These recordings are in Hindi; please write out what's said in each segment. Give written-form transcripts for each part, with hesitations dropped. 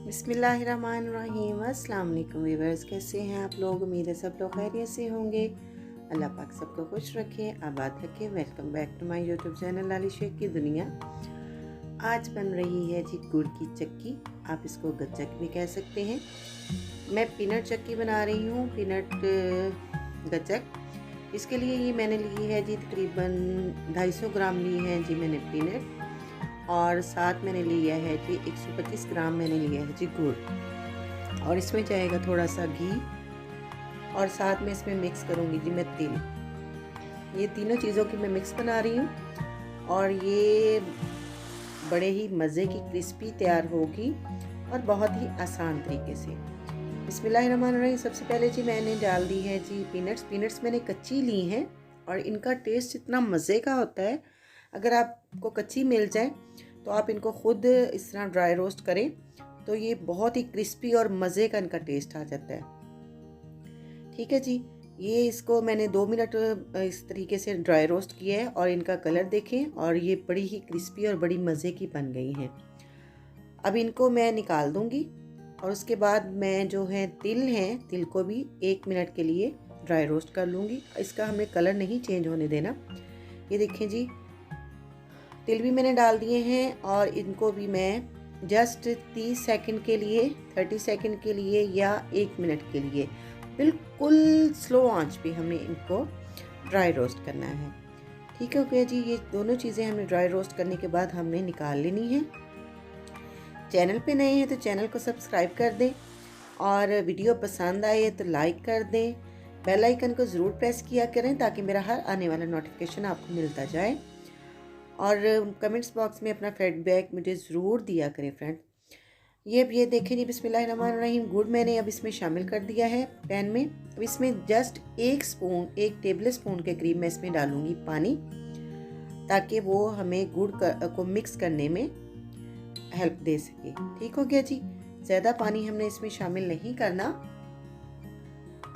बिस्मिल्लाहिर्रहमानिर्रहीम। अस्सलाम वालेकुम व्यूअर्स, कैसे हैं आप लोग? उम्मीद है सब लोग खैरियत से होंगे। अल्लाह पाक सबको खुश रखे, आबाद रखे। Welcome back to my YouTube channel Lali Sheikh की दुनिया। आज बन रही है जी गुड़ की चक्की, आप इसको गच्चक भी कह सकते हैं। मैं पीनट चक्की बना रही हूँ, पीनट गच्चक। इसके लिए ये मैंने ली है जी तकरीबन 250 ग्राम ली है जी मैंने पीनट, और साथ मैंने लिया है जी 125 ग्राम मैंने लिया है जी गुड़, और इसमें जाएगा थोड़ा सा घी, और साथ में इसमें मिक्स करूँगी जी मैं तिल। ये तीनों चीज़ों की मैं मिक्स बना रही हूँ, और ये बड़े ही मज़े की क्रिस्पी तैयार होगी और बहुत ही आसान तरीके से। बिस्मिल्लाहिर्रहमानिर्रहीम। सबसे पहले जी मैंने डाल दी है जी पीनट्स मैंने कच्ची ली हैं, और इनका टेस्ट इतना मज़े का होता है। अगर आपको कच्ची मिल जाए तो आप इनको ख़ुद इस तरह ड्राई रोस्ट करें तो ये बहुत ही क्रिस्पी और मज़े का इनका टेस्ट आ जाता है। ठीक है जी, ये इसको मैंने 2 मिनट इस तरीके से ड्राई रोस्ट किया है, और इनका कलर देखें, और ये बड़ी ही क्रिस्पी और बड़ी मज़े की बन गई हैं। अब इनको मैं निकाल दूँगी, और उसके बाद मैं जो है तिल को भी 1 मिनट के लिए ड्राई रोस्ट कर लूँगी। इसका हमें कलर नहीं चेंज होने देना। ये देखें जी, तिल भी मैंने डाल दिए हैं, और इनको भी मैं जस्ट 30 सेकंड के लिए, 30 सेकंड के लिए या 1 मिनट के लिए बिल्कुल स्लो आंच पे हमें इनको ड्राई रोस्ट करना है। ठीक है ओके जी, ये दोनों चीज़ें हमने ड्राई रोस्ट करने के बाद हमने निकाल लेनी है। चैनल पे नए हैं तो चैनल को सब्सक्राइब कर दें, और वीडियो पसंद आए तो लाइक कर दें। बेल आइकन को ज़रूर प्रेस किया करें ताकि मेरा हर आने वाला नोटिफिकेशन आपको मिलता जाए, और कमेंट्स बॉक्स में अपना फीडबैक मुझे ज़रूर दिया करें फ्रेंड। ये देखें जी, बिस्मिल्लाहिर्रहमानिर्रहीम। गुड़ मैंने अब इसमें शामिल कर दिया है पैन में। अब इसमें जस्ट 1 टेबल स्पून के करीब मैं इसमें डालूँगी पानी, ताकि वो हमें गुड़ को मिक्स करने में हेल्प दे सके। ठीक हो गया जी, ज़्यादा पानी हमने इसमें शामिल नहीं करना।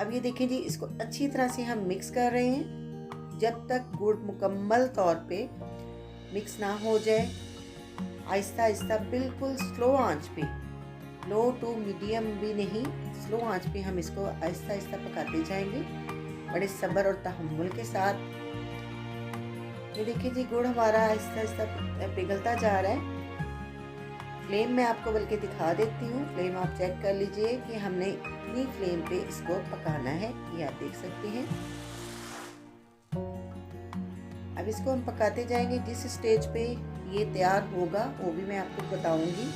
अब ये देखें जी, इसको अच्छी तरह से हम मिक्स कर रहे हैं जब तक गुड़ मुकम्मल तौर पे मिक्स ना हो जाए। आहिस्ता आहिस्ता बिल्कुल स्लो आंच पे, लो टू मीडियम भी नहीं, स्लो आंच पे हम इसको आहिस्ता आहिस्ता पकाते जाएंगे बड़े सब्र और तहम्मुल के साथ। ये देखिए जी, गुड़ हमारा आहिस्ता आहिस्ता पिघलता जा रहा है। फ्लेम मैं आपको बल्कि दिखा देती हूँ, फ्लेम आप चेक कर लीजिए कि हमने इतनी फ्लेम पे इसको पकाना है, ये आप देख सकते हैं। अब इसको हम पकाते जाएंगे। जिस स्टेज पे ये तैयार होगा वो भी मैं आपको बताऊंगी।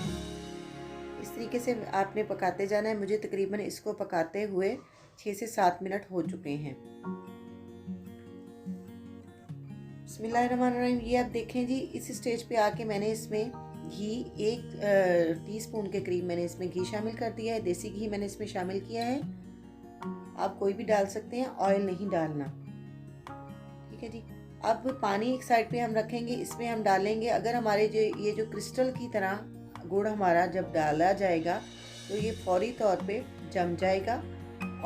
इस तरीके से आपने पकाते जाना है। मुझे तकरीबन इसको पकाते हुए 6 से 7 मिनट हो चुके हैं। बिस्मिल्लाहिर्रहमानिर्रहीम। ये आप देखें जी, इस स्टेज पे आके मैंने इसमें घी 1 टीस्पून के करीब मैंने इसमें घी शामिल कर दिया है। देसी घी मैंने इसमें शामिल किया है, आप कोई भी डाल सकते हैं, ऑयल नहीं डालना। ठीक है जी, अब पानी एक साइड पे हम रखेंगे। इसमें हम डालेंगे, अगर हमारे ये जो क्रिस्टल की तरह गुड़ हमारा जब डाला जाएगा तो ये फौरी तौर पे जम जाएगा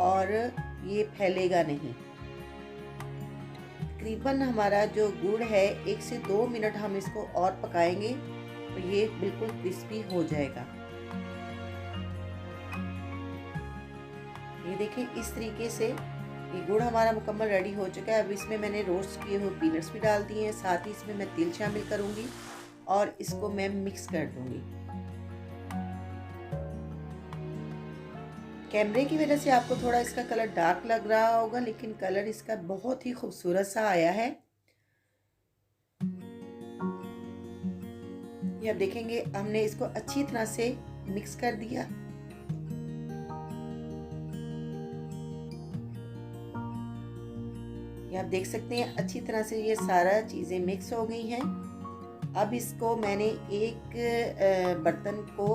और ये फैलेगा नहीं। तकरीबन हमारा जो गुड़ है 1 से 2 मिनट हम इसको और पकाएंगे तो ये बिल्कुल क्रिस्पी हो जाएगा। ये देखें, इस तरीके से ये गुड़ हमारा मुकम्मल रेडी हो चुका है। अब इसमें मैंने रोस्ट किए हुए पीनट्स भी डाल दिए हैं, साथ ही इसमें मैं तिल शामिल करूंगी, और इसको मैं मिक्स कर दूंगी। कैमरे की वजह से आपको थोड़ा इसका कलर डार्क लग रहा होगा, लेकिन कलर इसका बहुत ही खूबसूरत सा आया है। ये आप देखेंगे, हमने इसको अच्छी तरह से मिक्स कर दिया। ये आप देख सकते हैं अच्छी तरह से ये सारा चीज़ें मिक्स हो गई हैं। अब इसको मैंने एक बर्तन को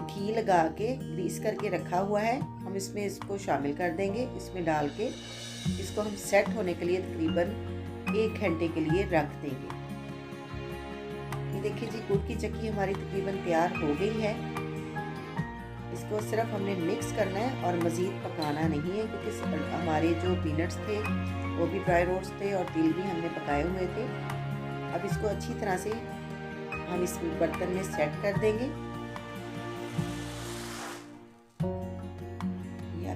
घी लगा के ग्रीस करके रखा हुआ है, हम इसमें इसको शामिल कर देंगे। इसमें डाल के इसको हम सेट होने के लिए तकरीबन 1 घंटे के लिए रख देंगे। ये देखिए जी, गुड़ की चक्की हमारी तकरीबन तैयार हो गई है। इसको सिर्फ हमने मिक्स करना है और मज़ीद पकाना नहीं है, क्योंकि हमारे जो पीनट्स थे वो भी ड्राई रोस्ट थे और तिल भी हमने पकाए हुए थे। अब इसको अच्छी तरह से हम इस बर्तन में सेट कर देंगे।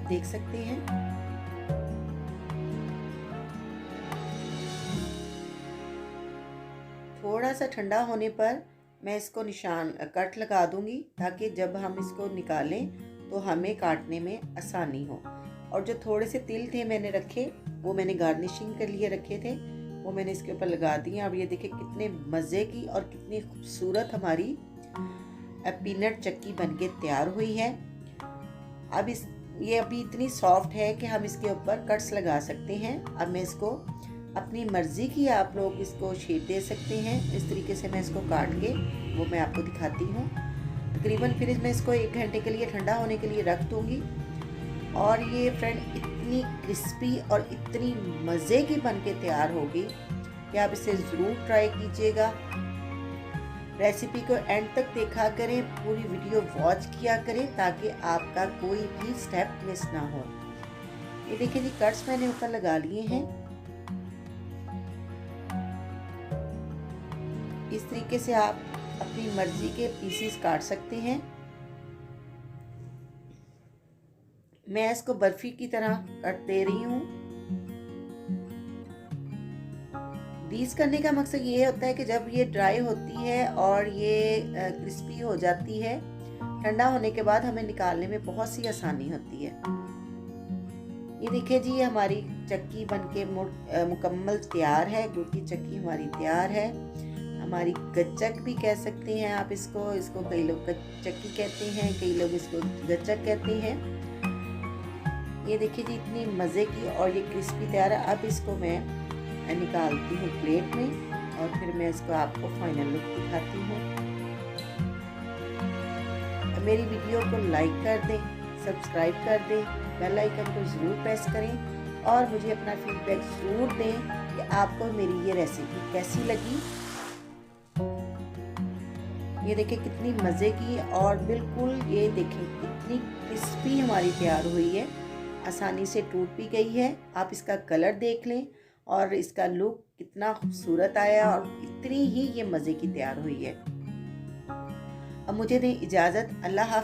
आप देख सकते हैं। थोड़ा सा ठंडा होने पर मैं इसको निशान कट लगा दूंगी, ताकि जब हम इसको निकालें तो हमें काटने में आसानी हो। और जो थोड़े से तिल थे मैंने रखे, वो मैंने गार्निशिंग के लिए रखे थे, वो मैंने इसके ऊपर लगा दिए। अब ये देखिए कितने मज़े की और कितनी खूबसूरत हमारी पीनट चक्की बनके तैयार हुई है। अब ये अभी इतनी सॉफ्ट है कि हम इसके ऊपर कट्स लगा सकते हैं। अब मैं इसको अपनी मर्ज़ी की, आप लोग इसको शेप दे सकते हैं। इस तरीके से मैं इसको काट के वो मैं आपको दिखाती हूँ। तकरीबन फिर मैं इसको 1 घंटे के लिए ठंडा होने के लिए रख दूँगी। और ये फ्रेंड इतनी क्रिस्पी और इतनी मज़े की बन के तैयार होगी कि आप इसे ज़रूर ट्राई कीजिएगा। रेसिपी को एंड तक देखा करें, पूरी वीडियो वॉच किया करें, ताकि आपका कोई भी स्टेप मिस ना हो। ये देखिए जी, कट्स मैंने ऊपर लगा लिए हैं। इस तरीके से आप अपनी मर्जी के पीसेस काट सकते हैं। मैं इसको बर्फी की तरह कट दे रही हूँ। फ्रीज करने का मकसद ये होता है कि जब ये ड्राई होती है और ये क्रिस्पी हो जाती है, ठंडा होने के बाद हमें निकालने में बहुत सी आसानी होती है। ये देखिए जी, हमारी चक्की बनके मुकम्मल तैयार है। गुड़ की चक्की हमारी तैयार है। हमारी गच्चक भी कह सकते हैं आप इसको कई लोग चक्की कहते हैं, कई लोग इसको गच्चक कहते हैं। ये देखिए जी, इतनी मज़े की और ये क्रिस्पी तैयार है। अब इसको मैं निकालती हूँ प्लेट में और फिर मैं इसको आपको फाइनल लुक दिखाती हूँ। मेरी वीडियो को लाइक कर दें, सब्सक्राइब कर दें, बेल आइकन को ज़रूर प्रेस करें और मुझे अपना फीडबैक ज़रूर दें कि आपको मेरी ये रेसिपी कैसी लगी। ये देखिए कितनी मज़े की और बिल्कुल ये देखें कितनी क्रिस्पी हमारी तैयार हुई है, आसानी से टूट भी गई है। आप इसका कलर देख लें और इसका लुक कितना खूबसूरत आया और इतनी ही ये मज़े की तैयार हुई है। अब मुझे दें इजाज़त। अल्लाह हाफ़िज़।